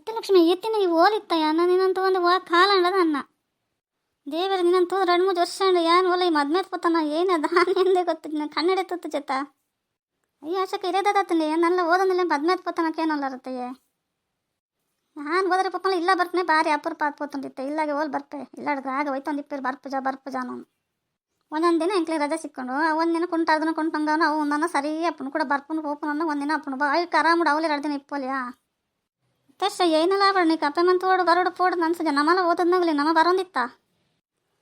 ಲಕ್ಷ್ಮಿ ಎತ್ತಿನ ಈ ಓಲಿತ್ತಯ್ಯ ನಿನ್ನಂತೂ ಒಂದು ಕಾಲ ಅಂಡದ ಅನ್ನ ದೇವರ ನಿನ್ನಂತೂ 2-3 ವರ್ಷ ಅಂಡ ಏನು ಓಲ ಈ ಮದ್ಮೇತ್ ಪೋತಾನ ಏನದ ಎಂದೇ ಗೊತ್ತಿದ್ನ ಕನ್ನಡ ತುತ್ತು ಚೆತ್ತ ಅಯ್ಯ ಆಶಕ್ಕೆ ಇರೇದತ್ತಲ್ಲಿ ನಲ್ಲ ಓದೊಂದಿಲ್ಲ ಮದ್ಮೇತ್ ಪೋತಾನಕ್ಕೇನಲ್ಲ ಇರುತ್ತೆಯೇ ನಾನು ಹೋದ್ರೆ ಪಪ್ಪಲ್ಲ ಇಲ್ಲ ಬರ್ತಾನೆ ಭಾರಿ ಅಪರೂಪ ಆತ್ಪೋತಂದಿತ್ತೆ ಇಲ್ಲಾಗೆ ಓಲ್ ಬರ್ಪೆ ಇಲ್ಲಾಡ್ರೆ ಆಗ ಹೋಯ್ತಂದಿಪ್ಪೇರು ಬರ್ಪುಜ ನಾನು ಒಂದೊಂದು ದಿನ ಎಂಕ್ಲಿ ರಜೆ ಸಿಕ್ಕೊಂಡು ಒಂದಿನ ಕುಂಟಾರ್ದನ ಕುಂಟಂಗವನ ಅವು ಒಂದನ್ನ ಸರಿ ಅಪ್ಪನ ಕೂಡ ಬರ್ಪುನು ಹೋಪನ ಒಂದಿನ ಅಪ್ಪನು ಬಾ ಅಯ್ಯ ಆರಾಮುಡು ಅವಲಿ 2 ದಿನ ಇಪ್ಪೋಲಿಯಾ ತಷ್ಟ ಏನಲ್ಲ ಆಬೇಡ ನೀ ಕಪ್ಪೆ ಮಂತೋಡು ಬರೋಡು ಪೋಡು ಅನ್ಸಜ ನಮ್ಮಲ್ಲ ಓದೋದ್ನಾಗಲಿ ನಮ್ಮ ಬರೋಂದಿತ್ತ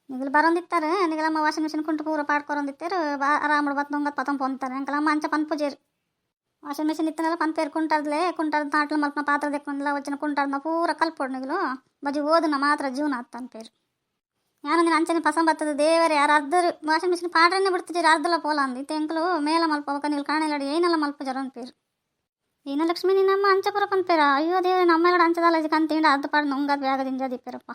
ನಿಗಲು ಬರೋಂದಿತ್ತಾರೆ ನಿಗಲಮ್ಮ ವಾಷಿಂಗ್ ಮಿಷಿನ್ ಕುಂಟು ಪೂರ ಪಾಡ್ಕೊರೊಂದಿತ್ತೇರು ಆರಾಮುಡು ಬತ್ತು ದೊಂಗತ್ ಪತಂ ಪೊಂತಾರೆ ಅಂಕಲಮ್ಮ ಅಂಚ ಪನ್ಪುಜೇರು ವಾಷಿಂಗ್ ಮಿಷಿನ್ ಇತ್ತನಲ್ಲ ಪನ್ಪೇರು ಕುಂಟಾರ್ದ ನಾಟ್ಲು ಮಲ್ಪನ ಪಾತ್ರ ದೆಕ್ಕೊಂದಿಲ್ಲ ವಚನ ಕುಂಟಾರ್ದ ಪೂರ ಕಲ್ಪೋಡು ನಿಗಲು ಬಜಿ ಓದನ ಮಾತ್ರ ಜೀವನ ಅತ್ತ ಅನ್ಪೇರು ನಾನು ನಿನ್ನ ಅಂಚನೆ ಪಸಂ ಬರ್ತದೆ ದೇವರೇ ಯಾರು ಅರ್ಧರು ವಾಷಿಂಗ್ ಮಿಷಿನ್ ಪಾಡ್ರನ್ನೇ ಬಿಡ್ತಿದ್ದೀರಿ ಅರ್ಧಲ್ಲ ಪೋಲ ಅಂದಿತ್ತು ಎಂಕಲು ಮೇಲ ಮಲ್ಪವಕ ನೀವು ಕಾಣಿಲ್ಲಾಡಿ ಏನೆಲ್ಲ ಮಲ್ಪಜರ ಅನ್ಪೇರು ಏನ ಲಕ್ಷ್ಮಿ ನಿನ್ನಮ್ಮ ಅಂಚಪುರ ಪನ್ಪೇರ ಅಯ್ಯೋ ದೇವ್ರೆ ನಮ್ಮ ಎಲ್ಲ ಅಂಚದಲ್ಲ ಕಂತೀಂಡ ಅರ್ಧ ಪಾಡು ನುಂಗದ್ ಬ್ಯಾಗದಿಂದ ದಿಪ್ಪೇರಪ್ಪ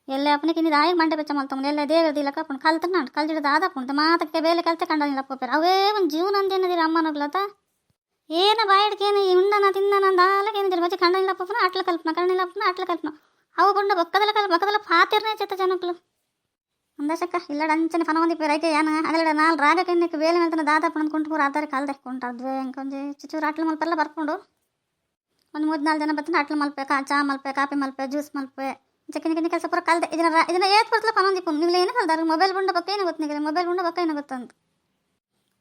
ಎಲ್ಲೇ ಅಪ್ಪನಿಗೆ ಇನ್ನಿದು ಆಯಿಗೆ ಮಂಡೆ ಬೆಚ್ಚ ಮಲ್ತಂಗ ಎಲ್ಲ ದೇವರದಿಲ್ಲ ಕಪ್ಪು ಕಲ್ತನ ಕಲ್ಜಿಡದ ಆದಪ್ಪುಂಟು ಮಾತಕ್ಕೆ ಬೇಲೆ ಕಲ್ತೆ ಕಂಡನಿಲ್ಲ ಪೋಪೇರ ಅವೇ ಒಂದು ಜೀವನ ಅಂದೇನದಿರ ಅಮ್ಮನಗ್ಲತ್ತ ಏನ ಬಾಯಡ್ಕೇನು ಉಂಡನ ತಿಂದನ ದಾಲಕೇನಿದ್ರು ಬಚ್ಚಿ ಕಂಡನಿಲ್ಲ ಪಪ್ಪನ ಅಟ್ಲ ಕಲ್ಪನ ಅವು ಕೊಂಡ ಬಕ್ಕದಲ್ಲ ಪಾತಿರ್ನೇ ಚೆತ್ತ ಜನಕ್ಕಳು ಅಂದಶಕ್ಕ ಇಲ್ಲಡ ಅಂಚನೆ ಫನ ಒಂದಿ ಪೇರೈಕೆ ಏನ ಅದೆಲ್ಲ 4 ರಾಗ ಕೆಣ್ಣಕ್ಕೆ ಬೇಲೆ ಮೇಲ್ತನ ದಾದಪ್ಪ ಅಂದ್ಕೊಂಡು ಪೂರ ಆಧಾರ ಕಾಲ್ದೆ ಕೊಂಟಾದ್ವೆ ಹೆಂಗೊಂದು ಚೂರು ಅಟ್ಲ ಮಲ್ಪೆಲ್ಲ ಬರ್ಕೊಂಡು ಒಂದು 3-4 ಜನ ಬರ್ತನ ಅಟ್ಲ ಮಲ್ಪೆ ಚಾ ಮಲ್ಪೆ ಕಾಫಿ ಮಲ್ಪೆ ಜ್ಯೂಸ್ ಮಲ್ಪೆ ಚಿಕ್ಕ ಕೆಲಸ ಪೂರ ಕಲ್ದೆ ಇದನ್ನ ಏತ್ ಬರ್ತಲ್ಲ ಫನೊಂದಿಪ್ಪು ನೀವು ಏನು ಕಲ್ದಾರ ಮೊಬೈಲ್ ಬುಂಡ ಬಕ್ಕ ಏನು ಗೊತ್ತಿಲ್ಲ ಮೊಬೈಲ್ ಬುಂಡ ಬಕ್ಕ ಏನು ಗೊತ್ತಂತ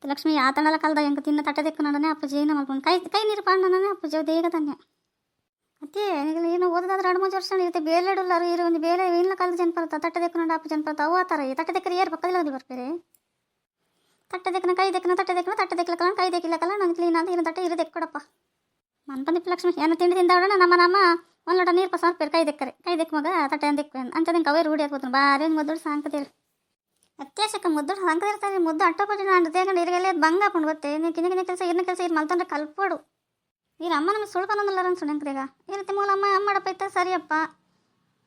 ಲಕ್ಷ್ಮಿ ಆತಣಲ್ಲ ಕಲ್ದ ಹೆಂಗೆ ತಿನ್ನ ತಟ್ಟೆ ತೆಕ್ಕು ನಡನೆ ಅಪ್ಪಜಿ ಏನೋ ಮಲ್ಕೊಂಡು ಕೈ ನೀರು ಪಾಂಡನೇ ಅಪ್ಪಜಿ ದೇಗ ತಾನೆ ಅತ್ತೆ ನಿಗಲು ಏನು ಓದೋದಾದ್ರೆ 2-3 ವರ್ಷ ಇರುತ್ತೆ ಬೇಲೆಡುಲ್ಲಾರು ಇರು ಒಂದು ಬೇಲೆ ಇಲ್ಲ ಕಲ್ದ ಜನಪರ್ತ ತಟ್ಟೆ ತೆಕ್ಕು ನಡ ಅಪ್ಪ ಜನಪರ್ತ ಅವು ಆ ಥರ ತಟ್ಟೆ ತೆಕ್ಕರೆ ಏರು ಪಕ್ಕದಲ್ಲಿ ಹೋಗಿ ಬರ್ಬೇರೆ ತಟ್ಟೆ ತೆಕ್ಕನ ಕೈ ತೆಕ್ಕನ ತಟ್ಟೆ ತೆಕ್ಕಲ ಕೈ ತೆಕ್ಕಿಲ್ಲಕಲ್ಲ ನಂಗೆ ಕ್ಲೀನ್ ಅಂತ ಇರೋ ತಟ್ಟೆ ಇರೋ ತೆಕ್ಕೊಡಪ್ಪ ಮನ್ಪಂದಿಪ್ಪ ಲಕ್ಷ್ಮಿ ಏನು ತಿಂಡಿ ತಿಂದವಡ ನಮ್ಮ ಒಂದು ಲೋಟ ನೀರು ಪಸ ಹಾಕ್ಬೇರು ಕೈ ತೆಕ್ಕ ಮಗ ತಟ್ಟೆ ಅಂದಿಕ್ವೆ ಅಂಚದಿಂಗೆ ಅವೇ ರೂಢಿ ಹಾಕ್ಬೋತು ಬಾರಿ ಮುದ್ದುಡು ಸಾಂಕತೀರಿ ಅತ್ಯಾಶಕ್ಕೆ ಮುದ್ದುಡು ಸಾಂಕದಿರ್ತಾರೆ ಮುದ್ದು ಅಟ್ಟಪಟ್ಟು ನಾನು ದೇಗಂಡು ಇರಿಗೆಲ್ಲ ಬಂಗ ಹಾಕೊಂಡು ಗೊತ್ತೇ ನೀವು ಕಿನ್ನ ಕೆಲಸ ಇರು ಮಲ್ತಂದ್ರೆ ಕಲ್ಪೋಡು ಈಗ ಅಮ್ಮ ನಮಗೆ ಸುಳ್ಕೊನೊಂದಿಲ್ಲ ಅನ್ಸುಣಂಕ್ರೀಗ ಈ ರೀತಿ ಮೂಲ ಅಮ್ಮಡಪ್ಪ ಇತ್ತಾರೆ ಸರಿಯಪ್ಪ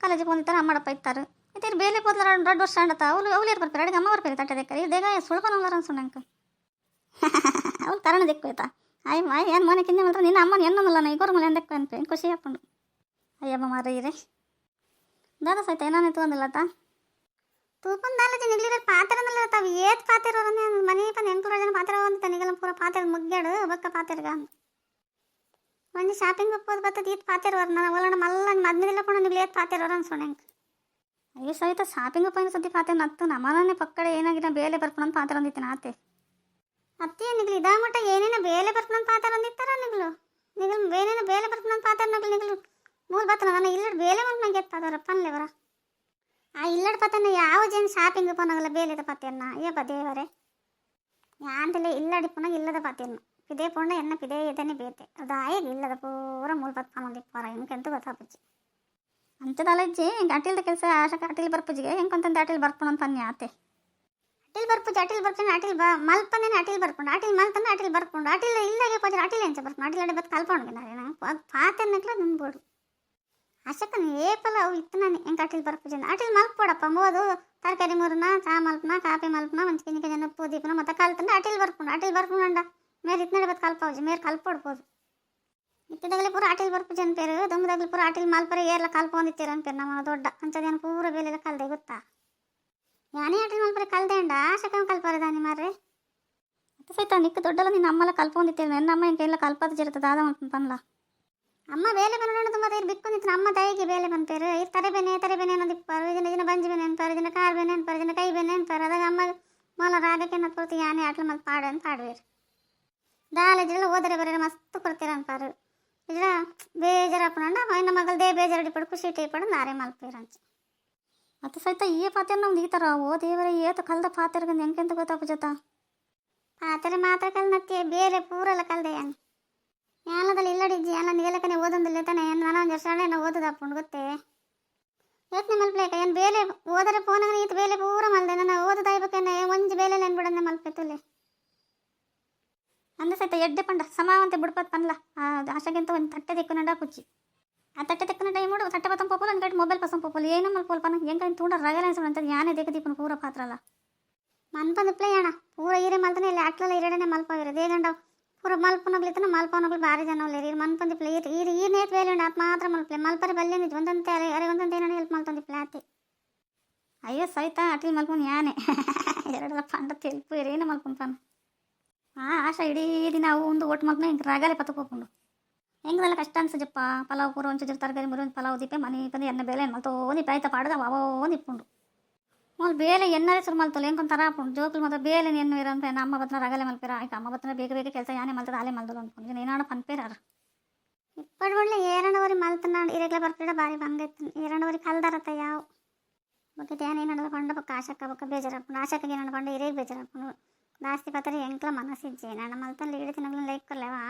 ಕಾಲೇಜಿಗೆ ಬಂದಿರ್ತಾರೆ ಅಮ್ಮಡಪ್ಪ ಇತ್ತಾರೆ ಇತ್ತೀರಿ ಬೇಲೆ ಹೋದ್ಲ 2 ವರ್ಷ ಅಂಡತ್ತ ಅವ್ರು ಬರ್ತಾರೆ ಅಡಿಗೆ ಅಮ್ಮ ಬರ್ತಾರೆ ತಟ್ಟೆ ತೆಕ್ಕರಿ ದೇಗ ಸುಳ್ಕೊನೊಂದಿಲ್ಲ ಅನ್ಸುಣಂಕ ಅವ್ಳು ಕಾರಣ ದಿಕ್ಕೋಯ್ತಾ ಅಯ್ಯಮ್ಮ ಏನು ಮನೆ ಕಿಂದೆ ಮಾತ್ರ ನಿನ್ನ ಅಮ್ಮನ ಎನ್ನೊಂದಿಲ್ಲ ನಾ ಈಗೋರ್ ಮನೆ ಎಂದಕ್ಕೆ ಅನ್ಪೆ ಖುಷಿ ಹಾಕೊಂಡು ಅಯ್ಯಮ್ಮ ಮಾರೀರಿ ದಾದ ಸಹಿತ ಏನಾನಿತ್ತು ಅಂದಿಲ್ಲತ್ತ ತೂಪನ್ ದಾಲಜಿ ನಿಗ್ಲಿರ ಪಾತ್ರೆನಲ್ಲ ತಾವು ಏತ್ ಪಾತಿರೋರನ್ನೇ ಮನೆ ಪನ್ 800 ಜನ ಪಾತ್ರೆ ಅಂತ ನಿಗಲ ಪೂರ ಪಾತ್ರೆ ಮುಗ್ಗ್ಯಾಡು ಬಕ್ಕ ಪಾತ್ರೆಗ ಒಂದು ಶಾಪಿಂಗ್ ಹೋಗ್ಬೋದು ಬರ್ತದೆ ಈತ್ ಪಾತಿರೋರು ನಾನು ಒಳಗಡೆ ಮಲ್ಲ ಮದ್ನಿಲ್ಲ ಕೂಡ ನೀವು ಏತ್ ಪಾತಿರೋರು ಅನ್ಸೋಣಂಗೆ ಅಯ್ಯೋ ಸಹಿತ ಶಾಪಿಂಗ್ ಹೋಗಿ ಸದ್ಯ ಪಾತ್ರೆ ನತ್ತು ನಮ್ಮನೇ ಪಕ್ಕಡೆ ಏನಾಗಿನ ಬೇಲೆ ಬರ್ಕೊಂಡು ಪಾತ್ರೆ ಅಂದಿತ್ತು ಆತೆ ಅತ್ತೆ ನಿಗ್ಲು ಇದ ಮಟ್ಟ ಏನೇನ ಬೇಲೆ ಬರ್ಕೊಂಡು ಪಾತ್ರೆ ಅಂದಿತ್ತಾರ ನಿಗ್ಲು ಏನೇನ ಬೇಲೆ ಬರ್ಕೊಂಡು ಪಾತ್ರೆ ನಿಗ್ಲು ಮೂರು ಬತ್ತ ನಾನು ಇಲ್ಲಡ್ ಬೇಲೆ ಮಾಡಿ ನಂಗೆ ಎತ್ತಾದವ್ರಪ್ಪ ಅನ್ಲೇವರ ಆ ಇಲ್ಲಡ್ ಪತ್ತನ ಯಾವ ಜನ ಶಾಪಿಂಗ್ ಪೋನಾಗಲ್ಲ ಬೇಲೆದ ಪತ್ತೆಯನ್ನ ಅಯ್ಯಪ್ಪ ದೇವರೇ ಯಾಂತಲೇ ಇಲ್ಲಡಿ ಪುನಃ ಇಲ್ಲದ ಪತ್ತೆಯನ್ನು ಪಿದೇ ಪೊಂಡ ಎನ್ನ ಪಿದೇ ಇದನ್ನೇ ಬೇತೆ ಅದು ಆಯಗ ಇಲ್ಲದ ಪೂರ ಮೂರು ಬತ್ತು ಪನೊಂದಿಪ್ಪಾರ ಹೆಂಗೆಂತೂ ಗೊತ್ತಾಪಜ್ಜಿ ಅಂಥದಲ್ಲಜ್ಜಿ ಹಿಂಗೆ ಅಟಿಲ್ದ ಕೆಲಸ ಆಶಕ್ಕೆ ಅಟಿಲ್ ಬರ್ಪುಜಿಗೆ ಹೆಂಗೆ ಅಟಿಲ್ ಬರ್ಪಣ ಅಂತ ಅನ್ಯ ಆತೆ ಅಟಿಲ್ ಬರ್ಪುಜಿ ಅಟಿಲ್ ಮಲ್ಪನೇನೆ ಅಟಿಲ್ ಬರ್ಕೊಂಡು ಅಟಿಲ್ ಮಲ್ತನ ಅಟಿಲ್ ಬರ್ಕೊಂಡು ಅಟಿಲ್ ಇಲ್ಲಾಗೆ ಪಜ ಅಟಿಲ್ ಎಂಚ ಬರ್ಕೊಂಡು ಅಟಿಲ್ ಅಡೆ ಬತ್ತು ಕಲ್ಪೊಂಡಿಗೆ ನಾನು ಪಾತೆನ್ನಕ್ಲ ನಿಂಬೋದು ಅಶಕ್ಕನ ಏಪಲ್ಲ ಅವು ಇತ್ತು ನಾನು ಹೆಂಗೆ ಅಟಿಲ್ ಬರ್ಪುಜಿ ಅಟಿಲ್ ಮಲ್ಪೋಡಪ್ಪ ಮೋದು ತರಕಾರಿ ಮೂರನ ಚಾ ಮಲ್ಪನ ಕಾಫಿ ಮಲ್ಪನ ಮಂಚ ಕಿಂಜ ಜನ ಉಪ್ಪು ದೀಪನ ಮತ್ತು ಕಲ್ತಂಡ ಅಟಿಲ್ ಬರ್ಕೊಂಡ ಮೇರೆ ಇತ್ತನಡೆ ಬತ್ತು ಕಲ್ಪೌಜಿ ಮೇರೆ ಕಲ್ಪೊಡ್ಬೋದು ಇತ್ತಿದಾಗಲೇ ಪೂರ ಅಟಿಲ್ ಬರ್ಪುಜಿ ಅನ್ಪೇರು ದೊಮ್ಮದಾಗಲಿ ಪೂರ ಅಟಿಲ್ ಮಲ್ಪರೆ ಏರ್ಲ ಕಲ್ಪೊಂದಿತ್ತೀರ ಅನ್ಪೇರು ನಮ್ಮ ದೊಡ್ಡ ಅಂಚದೇನು ಪೂರ ಬೇಲೆಲ್ಲ ಕಲ್ದೆ ಗೊತ್ತಾ ಯಾನೇ ಅಟಿಲ್ ಮಲ್ಪರೆ ಕಲ್ದೆ ಅಂಡ ಆಶಕನ ಕಲ್ಪರದಾನಿ ಮಾರ್ರೆ ಮತ್ತೆ ಸಹಿತ ನಿಕ್ಕ ದೊಡ್ಡಲ್ಲ ನಿನ್ನ ಅಮ್ಮಲ್ಲ ಕಲ್ಪೊಂದಿತ್ತೇವೆ ನನ್ನ ಅಮ್ಮ ಹಿಂಗೆ ಎಲ್ಲ ಕಲ್ಪದ ಜಿರ್ತದ ಆದ ಮಲ್ಪನ ಪನ್ಲ ಅಮ್ಮ ಬೇಲೆ ಬಂದು ತುಂಬ ಇರು ಬಿಕ್ಕೊಂಡಿತ್ತು ಅಮ್ಮ ತಾಯಿಗೆ ಬೇಲೆ ಬಂತೇರು ಇರು ತರೆಬೇನೆ ಅನ್ನೋದು ಇಪ್ಪಾರು ಇದನ್ನ ಬಂಜಿ ಬೇನೆ ಅನ್ಪಾರು ಇದನ್ನ ಕಾರ್ ಬೇನೆ ಅನ್ಪಾರು ಇದನ್ನ ಕೈ ಬೇನೆ ಅನ್ಪಾರು ಅದಾಗ ಅಮ್ಮ ಮೊಲ ರಾಗಕ್ಕೆ ಅನ್ನೋದು ಕೊಡ್ತೀವಿ ಯಾನೇ ಆಟ್ಲ ಮಲ್ ಪಾಡು ಅಂತ ಪಾಡುವೇರು ದಾಲೇಜೆಲ್ಲ ಓದರೆ ಬರೀ ಮಸ್ತ್ ಕೊಡ್ತೀರ ಅನ್ಪಾರು ಇದ್ರ ಬೇಜಾರಪ್ಪಣ್ಣ ನಮ್ಮ ಮಗಲ್ ದೇ ಬೇಜಾರಡಿ ಪಡು ಖುಷಿ ಟೀ ಪಡು ನಾರೇ ಮಲ್ಪೇರು ಅಂಚ ಮತ್ತೆ ಸಹಿತ ಈ ಪಾತ್ರೆ ನಮ್ದು ಈ ಥರ ಓ ದೇವರ ಏತು ಕಲ್ದ ಪಾತ್ರೆಗಂದು ಹೆಂಗೆಂತ ಗೊತ್ತಾಪ ಜೊತ ಪಾತ್ರೆ ಮಾತ್ರ ಕಲ್ನತ್ತೆ ಬೇರೆ ಪೂರೆಲ್ಲ ಕಲ್ದೆ ಹೆಂಗೆ ಯಾನದಲ್ಲಿ ಇಲ್ಲಡಿಜ್ಜಿ ಎಲ್ಲ ನಿಗಲಕನೆ ಓದೊಂದಿಲ್ಲ ತಾನೆ ನಾನೊಂದು ವರ್ಷ ಓದೋದಪ್ಪುಂಡು ಗೊತ್ತೇ ಯೋಚನೆ ಮಲ್ಪಲೇಕ ಏನು ಬೇಲೆ ಓದರೆ ಫೋನಾಗ ಈತ ಬೇಲೆ ಪೂರ ಮಲ್ದೆ ನನ್ನ ಓದೋದಾಯ್ಬೇಕೇನೆ ಒಂಜಿ ಬೇಲೆ ಅನ್ಬಿಡನೆ ಮಲ್ಪೆತ್ತುಲೆ ಅಂದ ಸಹಿತ ಎಡ್ಡೆ ಪಂಡ ಸಮಾವಂತೆ ಬಿಡ್ಪತ್ ಪನ್ಲ ಆಶೆಗೆಂತ ಒಂದು ತಟ್ಟೆ ತೆಕ್ಕು ನಡ ಪುಚ್ಚಿ ಆ ತಟ್ಟೆ ತೆಕ್ಕನ ಟೈಮ್ ಮಾಡು ತಟ್ಟೆ ಪತ್ತಂ ಪೋಪಲ್ ಅಂದ್ಕಟ್ಟು ಮೊಬೈಲ್ ಪಸಂ ಪೋಪಲ್ ಏನೋ ಮಲ್ಪೋಲ್ಪನ ಹೆಂಗೆ ತೂಂಡ ರಗಲ ಅನ್ಸೋಣ ಯಾನೇ ದೇಕದೀಪನ ಪೂರ ಪಾತ್ರಲ್ಲ ಮನ್ಪಂದಿಪ್ಲೇ ಅಣ್ಣ ಪೂರ ಈರೆ ಮಲ್ತಾನೆ ಇಲ್ಲಿ ಅಟ್ಲೆಲ್ಲ ಇರಡನೆ ಮಲ್ಪವಿರ ದೇಗಂಡ ಪೂರ ಮಲ್ಪನಗ್ಲಿತನ ಮಲ್ಪನಗ್ಲು ಭಾರಿ ಜನ ಒಳ್ಳೆ ಇರು ಮನ್ಪಂದಿಪ್ಲೆ ಈ ನೇತ್ ವೇಲೆ ಉಂಡು ಅದು ಮಾತ್ರ ಮಲ್ಪಲೆ ಮಲ್ಪರೆ ಬಲ್ಲೆ ನಿಜ ಒಂದಂತೆ ಅರೆ ಒಂದಂತೆ ಏನಾರು ಹೆಲ್ಪ್ ಮಲ್ತಂದಿಪ್ಲೆ ಆತಿ ಅಯ್ಯೋ ಸೈತಾ ಅಟ್ಲಿ ಮಲ್ಪನು ಯಾನೆ ಎರಡೆಲ್ಲ ಪಂಡ ತೆಲ್ಪು ಏನೇನು ಮಲ್ಪನು ಪನ್ ಆಶಾ ಇಡೀ ದಿನ ಅವು ಒಂದು ಒಟ್ಟು ಮಲ್ಪನ ಹಿಂಗೆ ರಾಗಲೆ ಪತ್ತಕೋಕೊಂಡು ಹೆಂಗದೆಲ್ಲ ಕಷ್ಟ ಅನ್ಸಜಪ್ಪ ಪಲಾವ್ ಪೂರ ಒಂಚೂರು ತರಕಾರಿ ಮುರು ಪಲಾವ್ ದೀಪೆ ಮನೆ ಬಂದು ಎಣ್ಣೆ ಬೇಲೆ ಮಲ್ತೋ ದೀಪ ಆಯ್ತಾ ಪಾಡ್ದ ಅವೋ ನಿಪ್ಪುಂಡು ಮೊದಲು ಬೇಲೆ ಎಣ್ಣೆ ಸುರು ಮಲ್ತಲ್ಲ ಹೆಂಗೊಂಥರ ಹಾಕೊಂಡು ಜೋಕ್ಲು ಮಾತ್ರ ಬೇಲೆ ಎಣ್ಣೆ ಇರಂತ ಅಮ್ಮ ಬತ್ತನ ರಗಲೆ ಮಲ್ಪೇರ ಆಯ್ತು ಅಮ್ಮ ಬತ್ತನ ಬೇಗ ಬೇಗ ಕೆಲಸ ಯಾನೇ ಮಲ್ತದ ಅಲ್ಲೇ ಮಲ್ದಲು ಅನ್ಕೊಂಡು ಏನಾಡು ಪನ್ಪೇರಾರು ಇಪ್ಪಡು ಒಳ್ಳೆ ಏರಣವರಿ ಮಲ್ತನಾಡು ಇರೆಗ್ಲ ಬರ್ಪಿಡ ಬಾರಿ ಬಂಗೈತು ಏರಣವರಿ ಕಲ್ದಾರತ್ತ ಯಾವ ಬಗ್ಗೆ ಏನೇನಲ್ಲ ಪಂಡ ಪಕ್ಕ ಆಶಕ್ಕ ಪಕ್ಕ ಬೇಜಾರಪ್ಪು ಆಶಕ್ಕೆ ಏನಾಡು ಪಂಡ ಇರೇಗೆ ಬೇಜಾರಪ್ಪು ಜಾಸ್ತಿ ಪತ್ತರ ಎಂಕ್ಲ ಮನಸ್ಸಿಜ್ಜೆ ನಾನು ಮಲ್ತಲ್ಲಿ ಇಡೀ ತಿನ್ನಗ್ಲು ಲೈಕ್ ಕೊಲ್ಲವಾ